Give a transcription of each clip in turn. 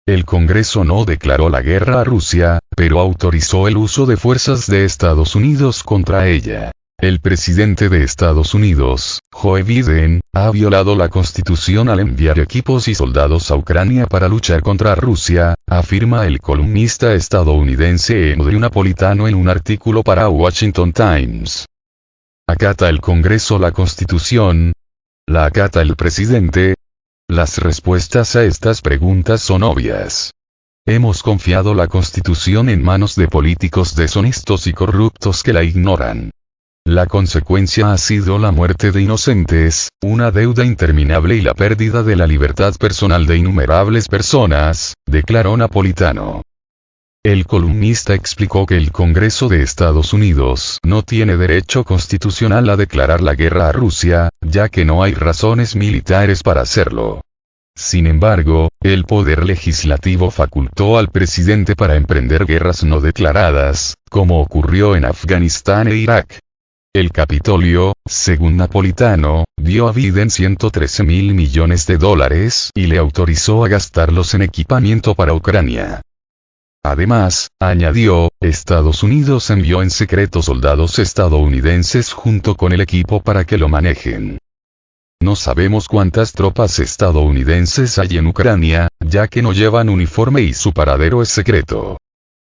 El Congreso no declaró la guerra a Rusia, pero autorizó el uso de fuerzas de Estados Unidos contra ella. El presidente de Estados Unidos, Joe Biden, ha violado la Constitución al enviar equipos y soldados a Ucrania para luchar contra Rusia, afirma el columnista estadounidense Andrew Napolitano en un artículo para Washington Times. ¿Acata el Congreso la Constitución? ¿La acata el presidente? Las respuestas a estas preguntas son obvias. Hemos confiado la Constitución en manos de políticos deshonestos y corruptos que la ignoran. La consecuencia ha sido la muerte de inocentes, una deuda interminable y la pérdida de la libertad personal de innumerables personas, declaró Napolitano. El columnista explicó que el Congreso de Estados Unidos no tiene derecho constitucional a declarar la guerra a Rusia, ya que no hay razones militares para hacerlo. Sin embargo, el poder legislativo facultó al presidente para emprender guerras no declaradas, como ocurrió en Afganistán e Irak. El Capitolio, según Napolitano, dio a Biden $113.000 millones y le autorizó a gastarlos en equipamiento para Ucrania. Además, añadió, Estados Unidos envió en secreto soldados estadounidenses junto con el equipo para que lo manejen. No sabemos cuántas tropas estadounidenses hay en Ucrania, ya que no llevan uniforme y su paradero es secreto.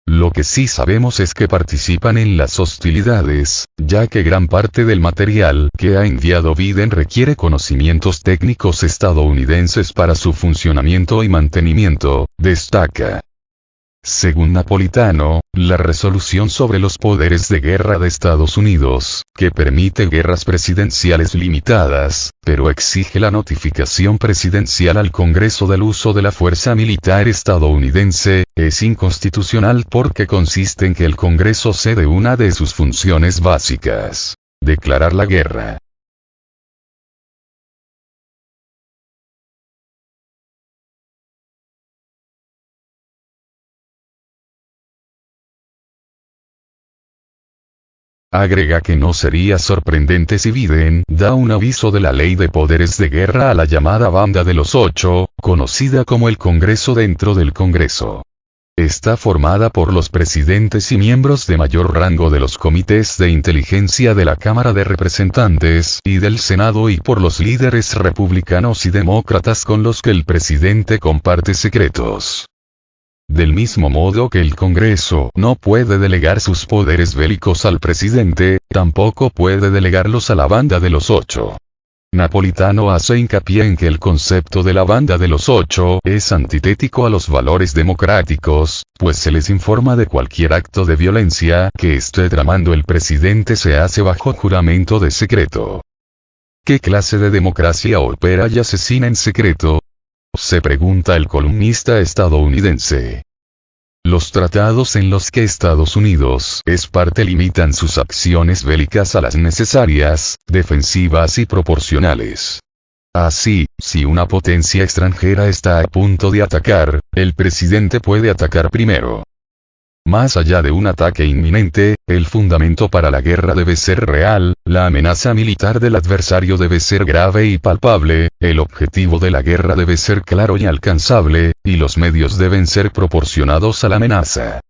Lo que sí sabemos es que participan en las hostilidades, ya que gran parte del material que ha enviado Biden requiere conocimientos técnicos estadounidenses para su funcionamiento y mantenimiento, destaca. Según Napolitano, la resolución sobre los poderes de guerra de Estados Unidos, que permite guerras presidenciales limitadas, pero exige la notificación presidencial al Congreso del uso de la fuerza militar estadounidense, es inconstitucional porque consiste en que el Congreso cede una de sus funciones básicas: declarar la guerra. Agrega que no sería sorprendente si Biden da un aviso de la ley de poderes de guerra a la llamada Banda de los Ocho, conocida como el Congreso dentro del Congreso. Está formada por los presidentes y miembros de mayor rango de los comités de inteligencia de la Cámara de Representantes y del Senado y por los líderes republicanos y demócratas con los que el presidente comparte secretos. Del mismo modo que el Congreso no puede delegar sus poderes bélicos al presidente, tampoco puede delegarlos a la Banda de los Ocho. Napolitano hace hincapié en que el concepto de la Banda de los Ocho es antitético a los valores democráticos, pues se les informa de cualquier acto de violencia que esté tramando el presidente se hace bajo juramento de secreto. ¿Qué clase de democracia opera y asesina en secreto?, se pregunta el columnista estadounidense. Los tratados en los que Estados Unidos es parte limitan sus acciones bélicas a las necesarias, defensivas y proporcionales. Así, si una potencia extranjera está a punto de atacar, el presidente puede atacar primero. Más allá de un ataque inminente, el fundamento para la guerra debe ser real, la amenaza militar del adversario debe ser grave y palpable, el objetivo de la guerra debe ser claro y alcanzable, y los medios deben ser proporcionados a la amenaza.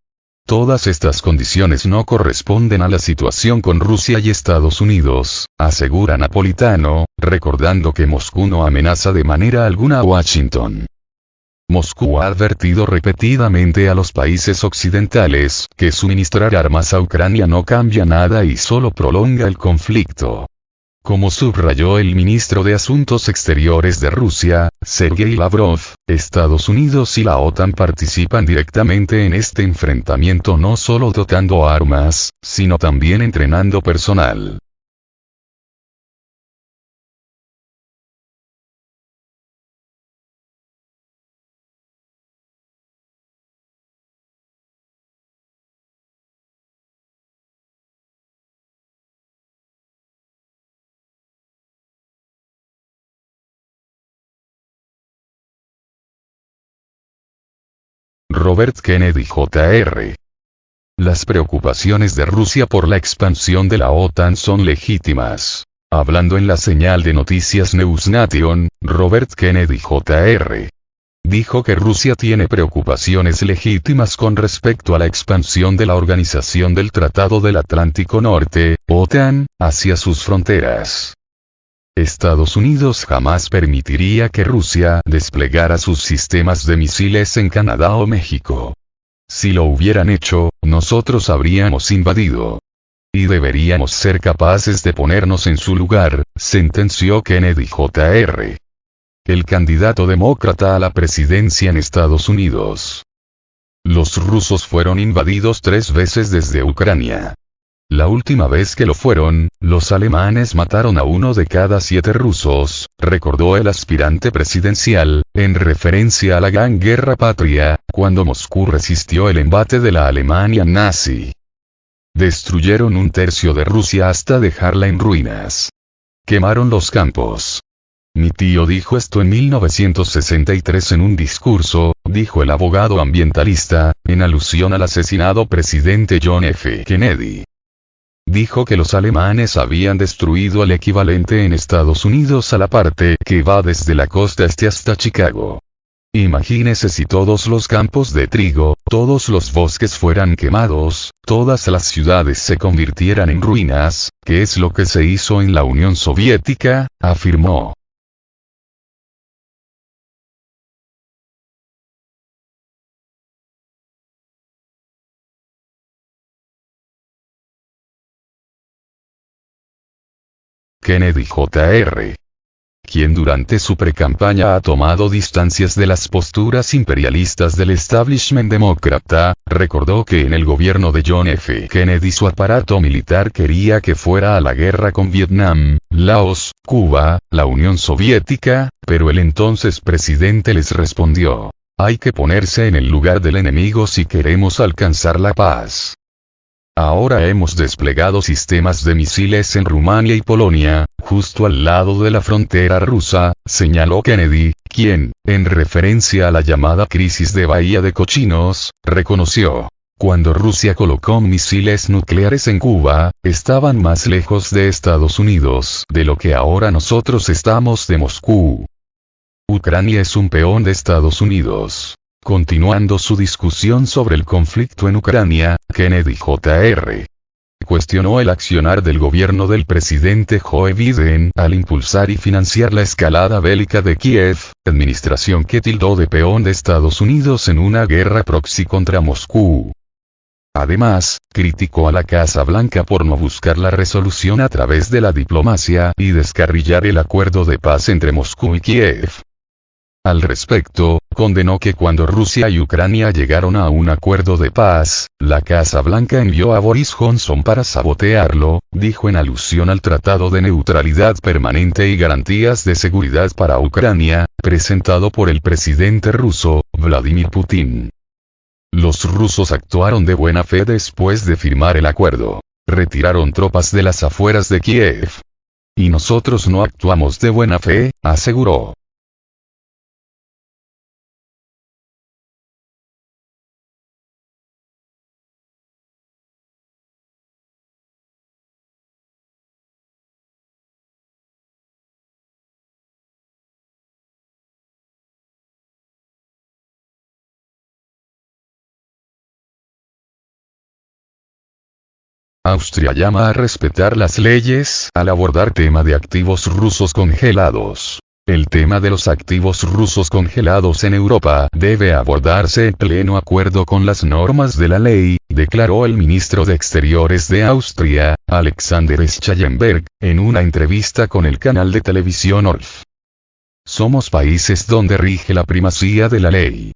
Todas estas condiciones no corresponden a la situación con Rusia y Estados Unidos, asegura Napolitano, recordando que Moscú no amenaza de manera alguna a Washington. Moscú ha advertido repetidamente a los países occidentales que suministrar armas a Ucrania no cambia nada y solo prolonga el conflicto. Como subrayó el ministro de Asuntos Exteriores de Rusia, Sergei Lavrov, Estados Unidos y la OTAN participan directamente en este enfrentamiento no solo dotando armas, sino también entrenando personal. Robert Kennedy Jr. Las preocupaciones de Rusia por la expansión de la OTAN son legítimas. Hablando en la señal de noticias NewsNation, Robert Kennedy Jr. dijo que Rusia tiene preocupaciones legítimas con respecto a la expansión de la Organización del Tratado del Atlántico Norte, OTAN, hacia sus fronteras. Estados Unidos jamás permitiría que Rusia desplegara sus sistemas de misiles en Canadá o México. Si lo hubieran hecho, nosotros habríamos invadido. Y deberíamos ser capaces de ponernos en su lugar, sentenció Kennedy Jr., el candidato demócrata a la presidencia en Estados Unidos. Los rusos fueron invadidos 3 veces desde Ucrania. La última vez que lo fueron, los alemanes mataron a 1 de cada 7 rusos, recordó el aspirante presidencial, en referencia a la Gran Guerra Patria, cuando Moscú resistió el embate de la Alemania nazi. Destruyeron 1/3 de Rusia hasta dejarla en ruinas. Quemaron los campos. Mi tío dijo esto en 1963 en un discurso, dijo el abogado ambientalista, en alusión al asesinado presidente John F. Kennedy. Dijo que los alemanes habían destruido el equivalente en Estados Unidos a la parte que va desde la costa este hasta Chicago. Imagínese si todos los campos de trigo, todos los bosques fueran quemados, todas las ciudades se convirtieran en ruinas, que es lo que se hizo en la Unión Soviética, afirmó. Kennedy Jr., quien durante su precampaña ha tomado distancias de las posturas imperialistas del establishment demócrata, recordó que en el gobierno de John F. Kennedy su aparato militar quería que fuera a la guerra con Vietnam, Laos, Cuba, la Unión Soviética, pero el entonces presidente les respondió: hay que ponerse en el lugar del enemigo si queremos alcanzar la paz. Ahora hemos desplegado sistemas de misiles en Rumania y Polonia, justo al lado de la frontera rusa, señaló Kennedy, quien, en referencia a la llamada crisis de Bahía de Cochinos, reconoció: cuando Rusia colocó misiles nucleares en Cuba, estaban más lejos de Estados Unidos de lo que ahora nosotros estamos de Moscú. Ucrania es un peón de Estados Unidos. Continuando su discusión sobre el conflicto en Ucrania, Kennedy Jr. cuestionó el accionar del gobierno del presidente Joe Biden al impulsar y financiar la escalada bélica de Kiev, administración que tildó de peón de Estados Unidos en una guerra proxy contra Moscú. Además, criticó a la Casa Blanca por no buscar la resolución a través de la diplomacia y descarrilar el acuerdo de paz entre Moscú y Kiev. Al respecto, condenó que cuando Rusia y Ucrania llegaron a un acuerdo de paz, la Casa Blanca envió a Boris Johnson para sabotearlo, dijo en alusión al Tratado de Neutralidad Permanente y Garantías de Seguridad para Ucrania, presentado por el presidente ruso, Vladimir Putin. Los rusos actuaron de buena fe después de firmar el acuerdo. Retiraron tropas de las afueras de Kiev. Y nosotros no actuamos de buena fe, aseguró. Austria llama a respetar las leyes al abordar tema de activos rusos congelados. El tema de los activos rusos congelados en Europa debe abordarse en pleno acuerdo con las normas de la ley, declaró el ministro de Exteriores de Austria, Alexander Schallenberg, en una entrevista con el canal de televisión ORF. Somos países donde rige la primacía de la ley.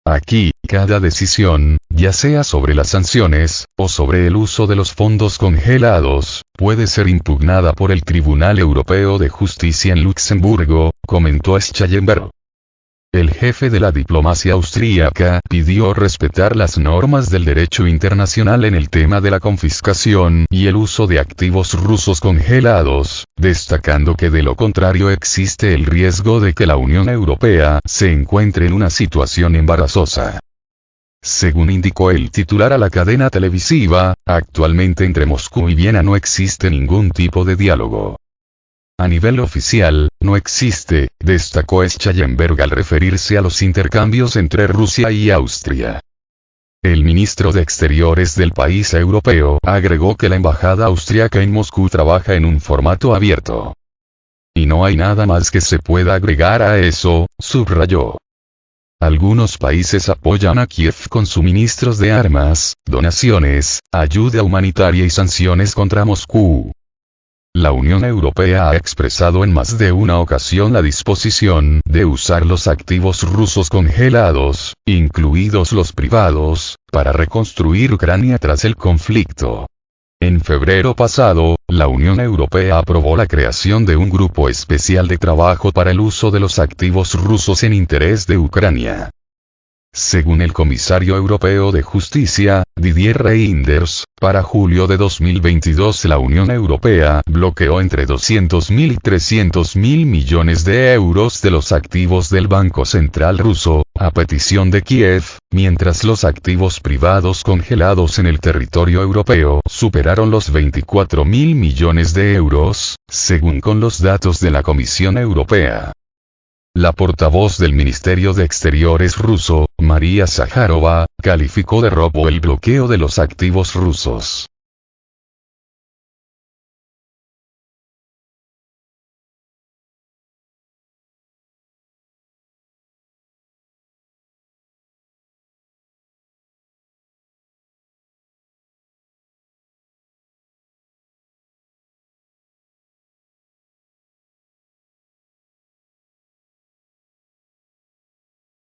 Aquí, cada decisión, ya sea sobre las sanciones, o sobre el uso de los fondos congelados, puede ser impugnada por el Tribunal Europeo de Justicia en Luxemburgo, comentó Schallenberg. El jefe de la diplomacia austríaca pidió respetar las normas del derecho internacional en el tema de la confiscación y el uso de activos rusos congelados, destacando que de lo contrario existe el riesgo de que la Unión Europea se encuentre en una situación embarazosa. Según indicó el titular a la cadena televisiva, actualmente entre Moscú y Viena no existe ningún tipo de diálogo. A nivel oficial, no existe, destacó Schallenberg al referirse a los intercambios entre Rusia y Austria. El ministro de Exteriores del país europeo agregó que la embajada austriaca en Moscú trabaja en un formato abierto. Y no hay nada más que se pueda agregar a eso, subrayó. Algunos países apoyan a Kiev con suministros de armas, donaciones, ayuda humanitaria y sanciones contra Moscú. La Unión Europea ha expresado en más de una ocasión la disposición de usar los activos rusos congelados, incluidos los privados, para reconstruir Ucrania tras el conflicto. En febrero pasado, la Unión Europea aprobó la creación de un grupo especial de trabajo para el uso de los activos rusos en interés de Ucrania. Según el comisario europeo de Justicia, Didier Reynders, para julio de 2022 la Unión Europea bloqueó entre 200.000 y 300.000 millones de euros de los activos del Banco Central ruso, a petición de Kiev, mientras los activos privados congelados en el territorio europeo superaron los 24.000 millones de euros, según con los datos de la Comisión Europea. La portavoz del Ministerio de Exteriores ruso, María Zakharova, calificó de robo el bloqueo de los activos rusos.